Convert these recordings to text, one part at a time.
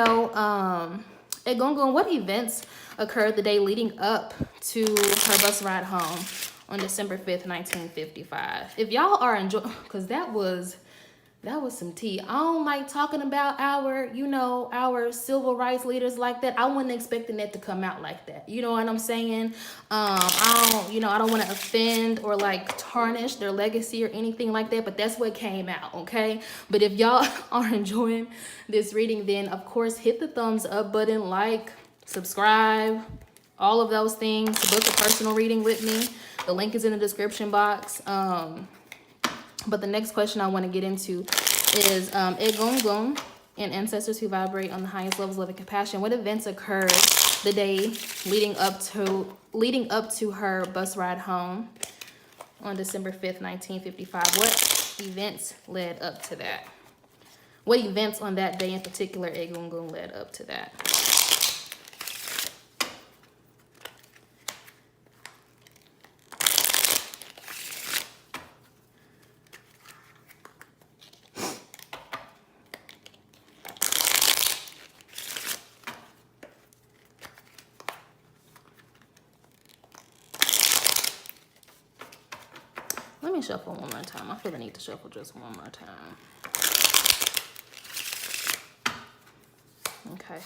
Egungun, what events occurred the day leading up to her bus ride home on December 5th, 1955? If y'all are enjoying, because that was some tea. I don't like talking about our civil rights leaders like that. I wasn't expecting that to come out like that. You know what I'm saying? I don't want to offend or like tarnish their legacy or anything like that, but that's what came out, okay? But if y'all are enjoying this reading, then of course hit the thumbs up button, like, subscribe, all of those things to book a personal reading with me. The link is in the description box. But the next question I want to get into is Egungun and ancestors who vibrate on the highest levels of loving compassion. What events occurred the day leading up to her bus ride home on December 5th, 1955? What events led up to that? What events on that day in particular, Egungun, led up to that? Let me shuffle one more time. I feel the need to shuffle just one more time. Okay.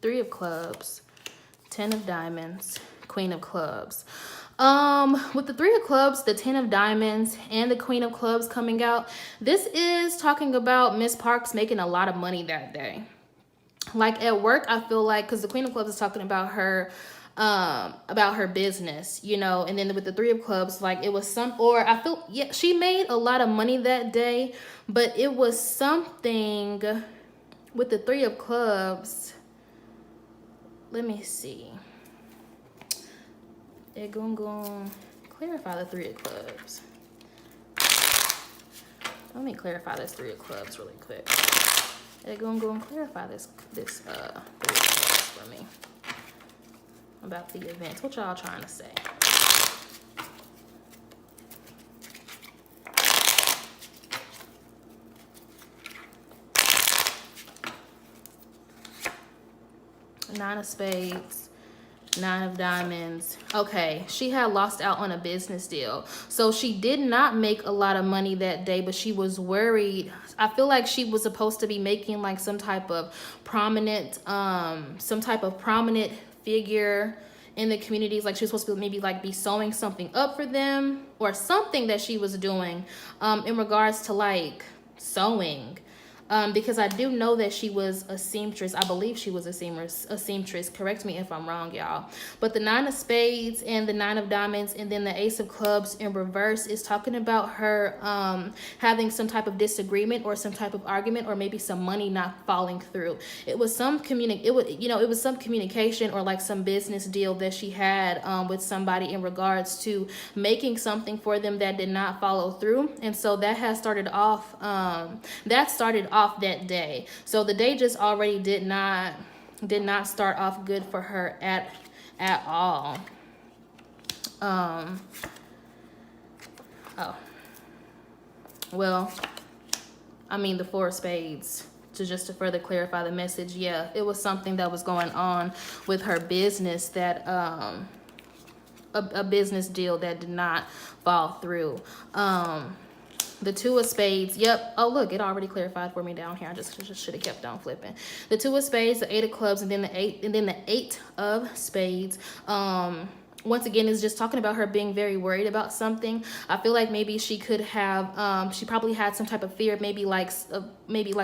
3 of clubs, 10 of diamonds, queen of clubs. With the 3 of clubs, the 10 of diamonds, and the queen of clubs coming out, this is talking about Miss Parks making a lot of money that day. Like at work, I feel like, because the queen of clubs is talking about her business, and then with the 3 of clubs, like it was she made a lot of money that day, but it was something with the 3 of clubs. Let me see. Egungun, clarify the 3 of clubs. Let me clarify this 3 of clubs really quick. Egungun, clarify this 3 of clubs for me. About the events. What y'all trying to say? Nine of spades, 9 of diamonds. Okay, she had lost out on a business deal. So she did not make a lot of money that day, but she was worried. I feel like she was supposed to be making like some type of prominent figure in the communities. Like she was supposed to maybe like be sewing something up for them or something that she was doing in regards to like sewing. Because I do know that she was a seamstress. I believe she was a seamstress. Correct me if I'm wrong, y'all. But the 9 of spades and the 9 of diamonds and then the ace of clubs in reverse is talking about her having some type of disagreement or some type of argument or maybe some money not falling through. It was some communication or like some business deal that she had with somebody in regards to making something for them that did not follow through. And so that has started off that day. So the day just already did not start off good for her at all. Well, I mean the 4 of spades, to further clarify the message. Yeah, it was something that was going on with her business that a business deal that did not fall through. The 2 of spades. Yep. Oh, look, it already clarified for me down here. I just should have kept on flipping. The 2 of spades, the 8 of clubs, and then the 8 of spades. Once again, is just talking about her being very worried about something. I feel like maybe she could have, she probably had some type of fear, maybe like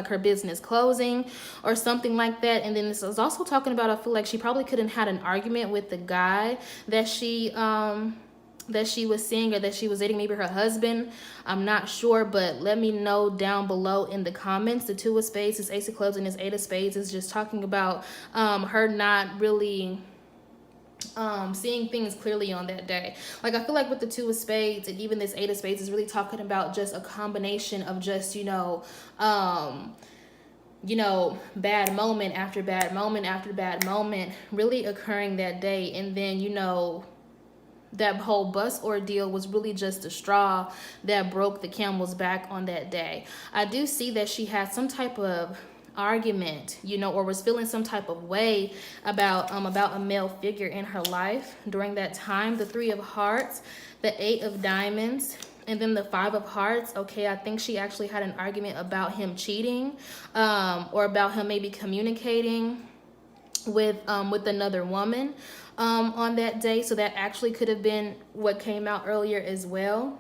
her business closing or something like that. And then this is also talking about, I feel like she probably couldn't had an argument with the guy that she was seeing or that she was dating, maybe her husband. I'm not sure, but let me know down below in the comments. The 2 of spades, this ace of clubs, and this 8 of spades is just talking about her not really seeing things clearly on that day. Like I feel like with the 2 of spades and even this 8 of spades is really talking about just a combination of just bad moment after bad moment after bad moment really occurring that day. And then that whole bus ordeal was really just a straw that broke the camel's back on that day. I do see that she had some type of argument, you know, or was feeling some type of way about a male figure in her life during that time. The 3 of Hearts, the 8 of Diamonds, and then the 5 of Hearts. Okay, I think she actually had an argument about him cheating, or about him maybe communicating with another woman on that day. So that actually could have been what came out earlier as well.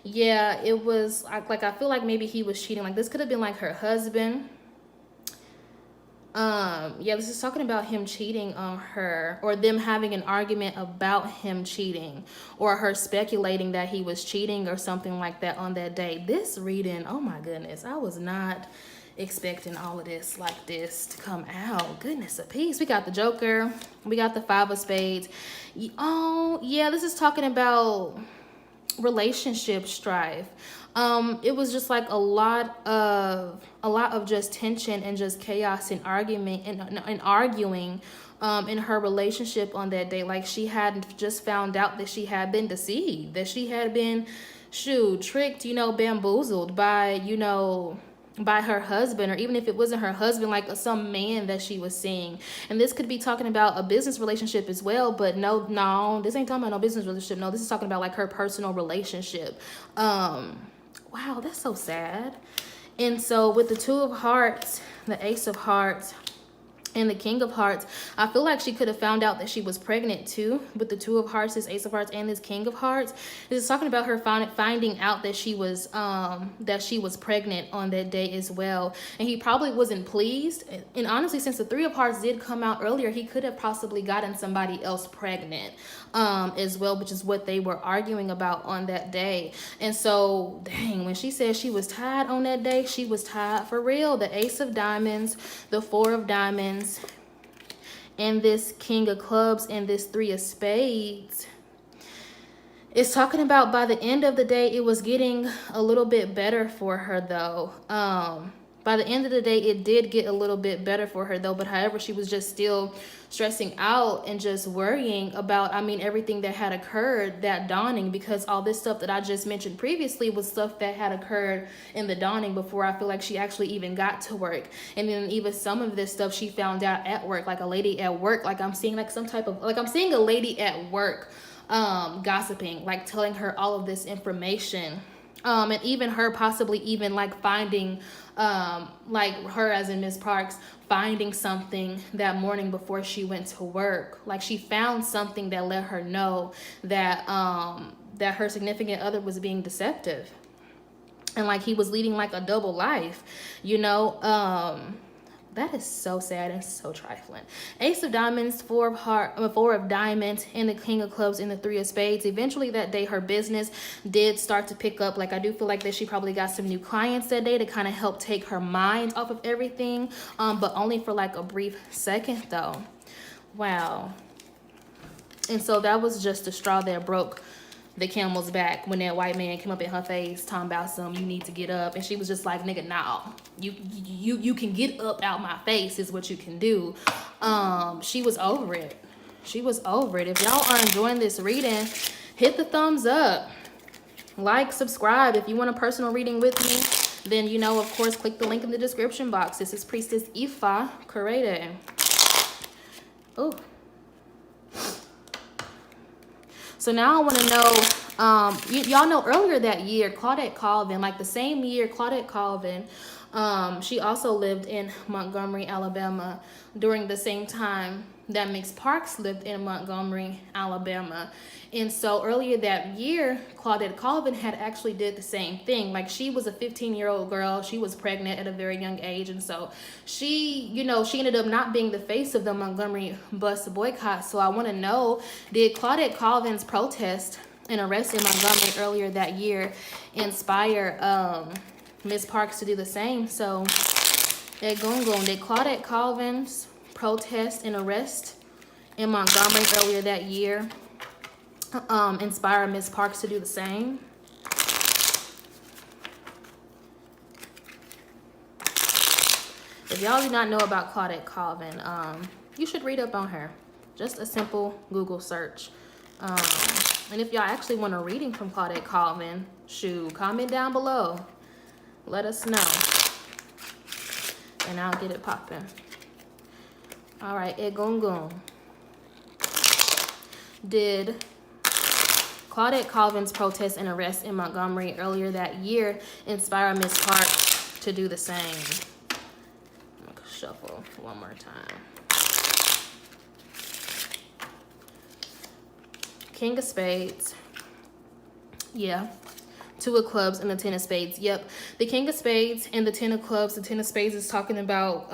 Yeah, it was like I feel like maybe he was cheating. Like this could have been like her husband. Yeah, this is talking about him cheating on her, or them having an argument about him cheating, or her speculating that he was cheating or something like that on that day. This reading, oh my goodness, I was not expecting all of this like this to come out. Goodness of peace. We got the Joker, we got the 5 of Spades. Oh yeah, this is talking about relationship strife. It was just like a lot of just tension and just chaos and argument and arguing in her relationship on that day. Like she had just found out that she had been deceived, that she had been tricked, you know, bamboozled by, you know, by her husband, or even if it wasn't her husband, like some man that she was seeing. And this could be talking about a business relationship as well, but no, this ain't talking about no business relationship. No, this is talking about like her personal relationship. Wow, that's so sad. And so with the 2 of Hearts, the Ace of Hearts, and the King of Hearts, I feel like she could have found out that she was pregnant too, with the 2 of Hearts, this Ace of Hearts, and this King of Hearts. This is talking about her finding out that she was pregnant on that day as well. And he probably wasn't pleased. And honestly, since the 3 of Hearts did come out earlier, he could have possibly gotten somebody else pregnant as well, which is what they were arguing about on that day. And so, dang, when she said she was tired on that day, she was tired for real. The Ace of Diamonds, the 4 of Diamonds, and this King of Clubs, and this 3 of Spades. It's talking about by the end of the day, it was getting a little bit better for her though. By the end of the day, it did get a little bit better for her though, but however, she was just still stressing out and just worrying about, I mean, everything that had occurred that dawning, because all this stuff that I just mentioned previously was stuff that had occurred in the dawning before I feel like she actually even got to work. And then even some of this stuff she found out at work, like a lady at work, like I'm seeing like some type of, like I'm seeing a lady at work gossiping, like telling her all of this information. And even her possibly even like finding, like her as in Miss Parks, finding something that morning before she went to work. Like she found something that let her know that, that her significant other was being deceptive. And like he was leading like a double life, you know. That is so sad and so trifling. Ace of Diamonds, 4 of Diamonds, and the King of Clubs, and the 3 of Spades. Eventually that day, her business did start to pick up. Like I do feel like that she probably got some new clients that day to kind of help take her mind off of everything. But only for like a brief second though. Wow. And so that was just the straw that broke the camel's back when that white man came up in her face talking about some, you need to get up. And she was just like, nigga, nah, you can get up out my face is what you can do. She was over it. She was over it. If y'all are enjoying this reading, hit the thumbs up, like, subscribe. If you want a personal reading with me, then, you know, of course, click the link in the description box. This is Priestess Ifa Karede. Oh. So now I want to know, y'all know earlier that year, Claudette Colvin, like the same year, Claudette Colvin, she also lived in Montgomery, Alabama during the same time that Miss Parks lived in Montgomery, Alabama. And so earlier that year, Claudette Colvin had actually did the same thing. Like she was a 15-year-old girl. She was pregnant at a very young age. And so she, you know, she ended up not being the face of the Montgomery bus boycott. So I want to know, did Claudette Colvin's protest and arrest in Montgomery earlier that year inspire Miss Parks to do the same? So did Claudette Colvin's protest and arrest in Montgomery earlier that year inspire Miss Parks to do the same? If y'all do not know about Claudette Colvin, you should read up on her. Just a simple Google search. And if y'all actually want a reading from Claudette Colvin, shoot, comment down below. Let us know, and I'll get it popping. All right, Egungun. Did Claudette Colvin's protest and arrest in Montgomery earlier that year inspire Miss Parks to do the same? I'm gonna shuffle one more time. King of Spades. Yeah. Two of Clubs and the Ten of Spades. Yep. The King of Spades and the Ten of Clubs. The Ten of Spades is talking about,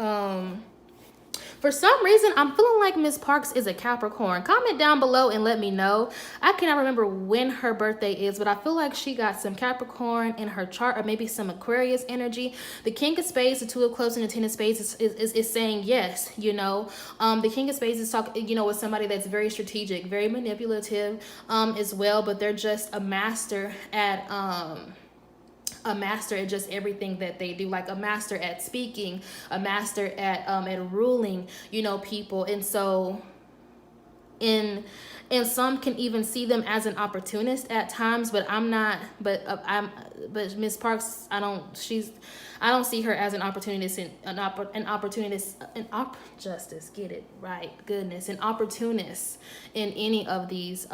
for some reason, I'm feeling like Miss Parks is a Capricorn. Comment down below and let me know. I cannot remember when her birthday is, but I feel like she got some Capricorn in her chart, or maybe some Aquarius energy. The King of Spades, the Two of Clubs, and the Ten of Spades is saying yes, you know. The King of Spades is talking, you know, with somebody that's very strategic, very manipulative as well, but they're just a master at just everything that they do, like a master at speaking, a master at ruling, you know, people. And so and some can even see them as an opportunist at times, but I'm not, but Miss Parks, I don't see her as an opportunist, an opportunist in any of these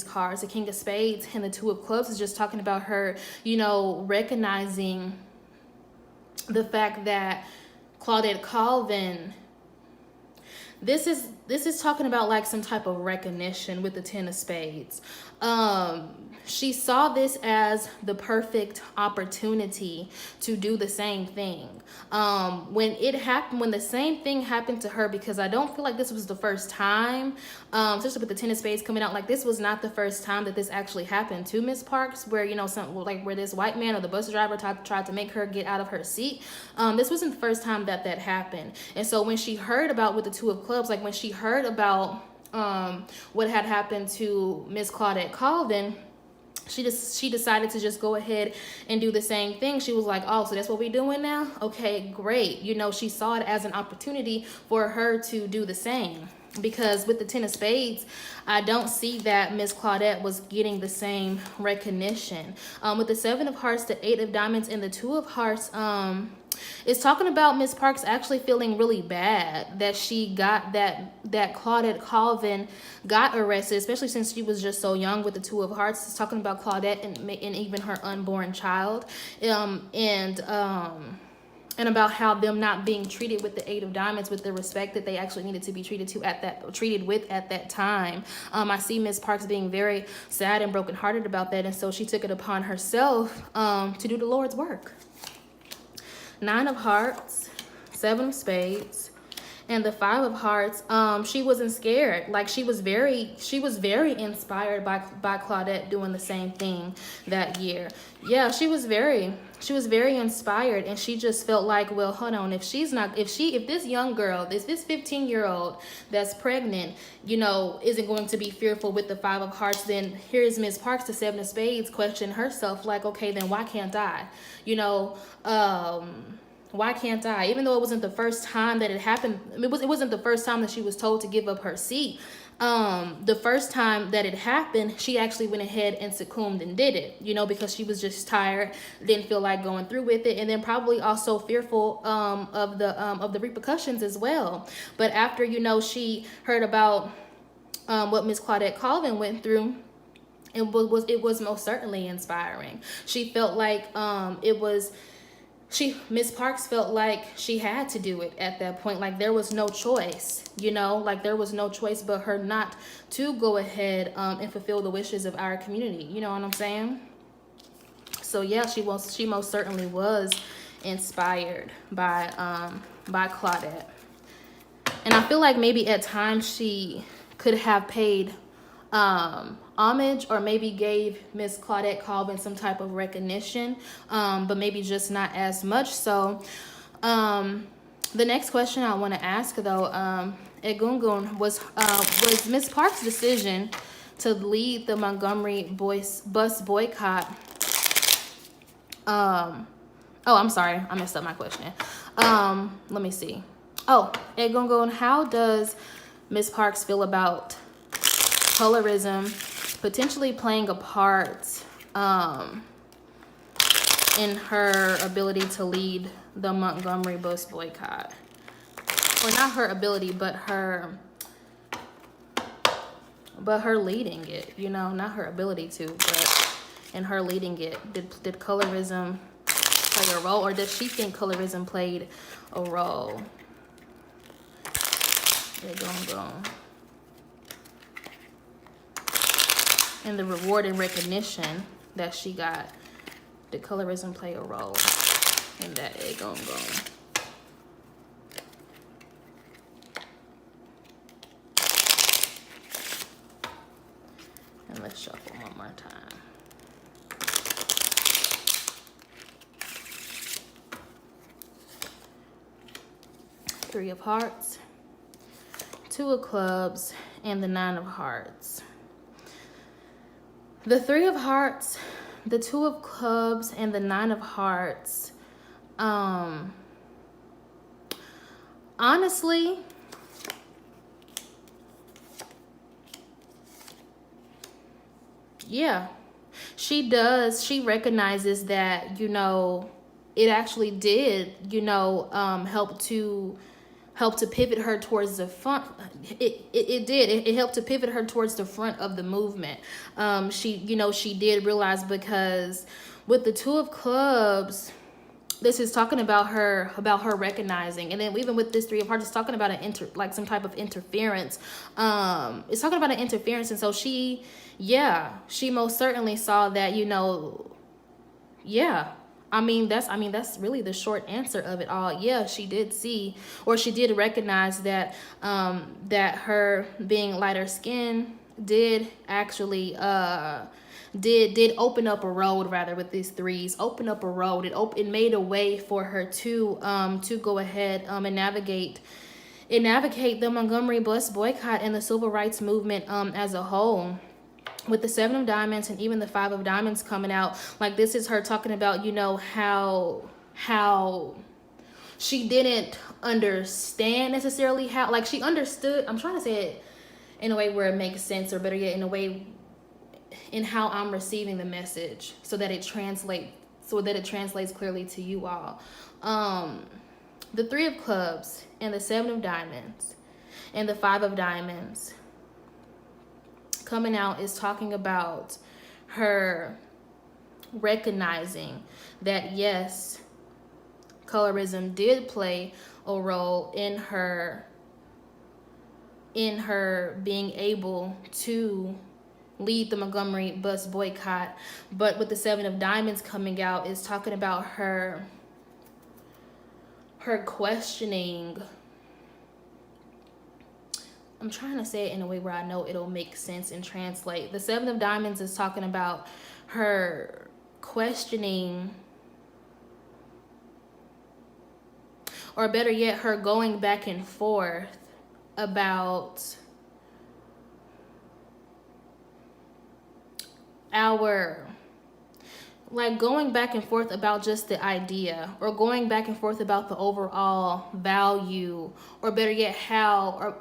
cards. The King of Spades and the Two of Clubs is just talking about her, you know, recognizing the fact that Claudette Colvin, this is talking about like some type of recognition with the Ten of Spades. She saw this as the perfect opportunity to do the same thing. When the same thing happened to her, because I don't feel like this was the first time, especially with the Ten of Spades coming out, like this was not the first time that this actually happened to Miss Parks, where, you know, where this white man or the bus driver tried to make her get out of her seat. This wasn't the first time that happened. And so when she heard about with the Two of Clubs, like when she heard about what had happened to Miss Claudette Colvin, she decided to just go ahead and do the same thing. She was like, oh, so that's what we're doing now? Okay, great. You know, she saw it as an opportunity for her to do the same. Because with the Ten of Spades, I don't see that Miss Claudette was getting the same recognition. With the Seven of Hearts, the Eight of Diamonds, and the Two of Hearts, it's talking about Miss Parks actually feeling really bad that she got that Claudette Colvin got arrested, especially since she was just so young. With the Two of Hearts, it's talking about Claudette and even her unborn child, and about how them not being treated with the Eight of Diamonds with the respect that they actually needed to be treated with at that time. I see Miss Parks being very sad and brokenhearted about that, and so she took it upon herself to do the Lord's work. Nine of Hearts, Seven of Spades, and the Five of Hearts. She wasn't scared. Like she was very inspired by Claudette doing the same thing that year. Yeah, she was very inspired, and she just felt like, well, hold on, if this young girl, this 15-year-old that's pregnant, you know, isn't going to be fearful with the Five of Hearts, then here's Miss Parks, the Seven of Spades, question herself like, okay, then why can't I? You know, why can't I? Even though it wasn't the first time that it happened, it wasn't the first time that she was told to give up her seat. The first time that it happened, she actually went ahead and succumbed and did it, you know, because she was just tired, didn't feel like going through with it, and then probably also fearful of the repercussions as well. But after, you know, she heard about what Miss Claudette Colvin went through, it was most certainly inspiring. She felt like Miss Parks felt like she had to do it at that point. Like there was no choice, you know, like there was no choice but her not to go ahead and fulfill the wishes of our community. You know what I'm saying? So yeah, she most certainly was inspired by Claudette. And I feel like maybe at times she could have paid homage, or maybe gave Miss Claudette Colvin some type of recognition, but maybe just not as much. So the next question I want to ask though, Egungun, was Miss Parks' decision to lead the Montgomery bus boycott. Oh, I'm sorry, I messed up my question. Let me see. Oh, Egungun, how does Miss Parks feel about colorism potentially playing a part in her ability to lead the Montgomery bus boycott. Or not her ability, but her leading it, you know, not her ability to, but in her leading it. Did colorism play a role, or does she think colorism played a role? Go. And the reward and recognition that she got, did colorism play a role in that? Go. And let's shuffle one more time. Three of Hearts, Two of Clubs, and the Nine of Hearts. The Three of Hearts, the Two of Clubs, and the Nine of Hearts. Honestly, yeah, she does. She recognizes that, you know, it actually did, you know, help to pivot her towards the front. It helped to pivot her towards the front of the movement. She did realize, because with the Two of Clubs, this is talking about her recognizing, and then even with this Three of Hearts, it's talking about some type of interference. It's talking about an interference, and so she most certainly saw that, you know, that's really the short answer of it all. Yeah, she did see, or she did recognize that that her being lighter skinned did actually did open up a road, rather, with these threes. Open up a road. It made a way for her to go ahead and navigate the Montgomery bus boycott and the civil rights movement as a whole. With the Seven of Diamonds and even the Five of Diamonds coming out, like, this is her talking about, you know, how she didn't understand necessarily how, like, she understood. I'm trying to say it in a way where it makes sense, or better yet, in a way in how I'm receiving the message, so that it translates clearly to you all. The Three of Clubs and the Seven of Diamonds and the Five of Diamonds coming out is talking about her recognizing that, yes, colorism did play a role in her being able to lead the Montgomery bus boycott. But with the Seven of Diamonds coming out, is talking about her questioning. I'm trying to say it in a way where I know it'll make sense and translate. The Seven of Diamonds is talking about her questioning, or better yet, her going back and forth about going back and forth about just the idea, or going back and forth about the overall value, or better yet, or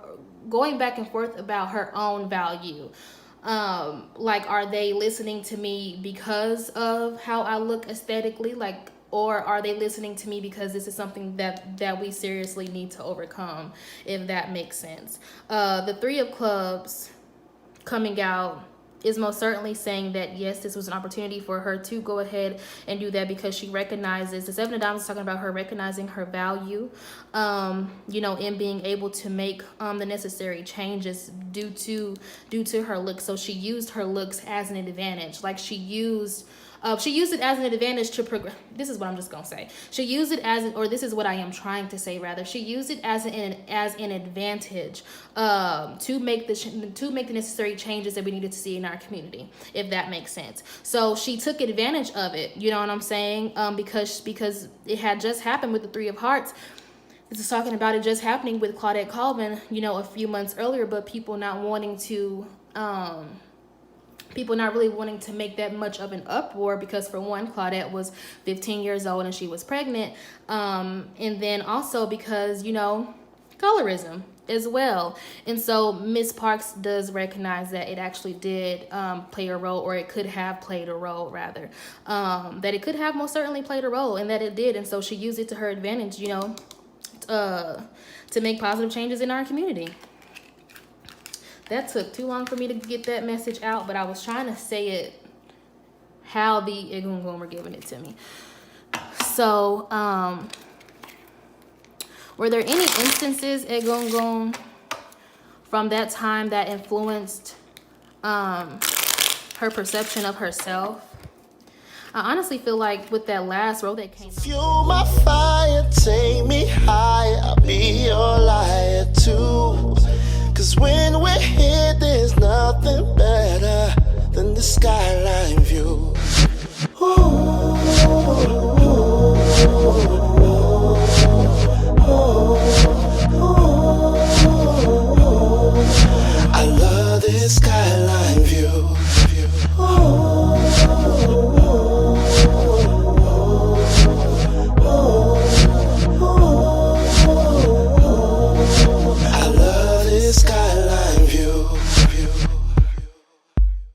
going back and forth about her own value. Are they listening to me because of how I look aesthetically? Or are they listening to me because this is something that we seriously need to overcome, if that makes sense? The Three of Clubs coming out is most certainly saying that, yes, this was an opportunity for her to go ahead and do that, because she recognizes, the Seven of Diamonds is talking about her recognizing her value, in being able to make the necessary changes due to her looks. So she used her looks as an advantage. Like, she used it as an advantage to progress. This is what I'm just gonna say. She used it this is what I am trying to say, rather. She used it as an advantage to make the necessary changes that we needed to see in our community, if that makes sense. So she took advantage of it. You know what I'm saying? Because it had just happened with the Three of Hearts. This is talking about it just happening with Claudette Colvin, a few months earlier, but people not really wanting to make that much of an uproar, because, for one, Claudette was 15 years old and she was pregnant. And then also because, colorism. as well. And so Miss Parks does recognize that it actually did play a role, or it could have played a role, rather, that it could have most certainly played a role, and that it did. And so she used it to her advantage, you know, to make positive changes in our community. That took too long for me to get that message out, but I was trying to say it how the Egungun were giving it to me. So, were there any instances, Egungun, from that time that influenced her perception of herself? I honestly feel like with that last role that came, fuel my fire.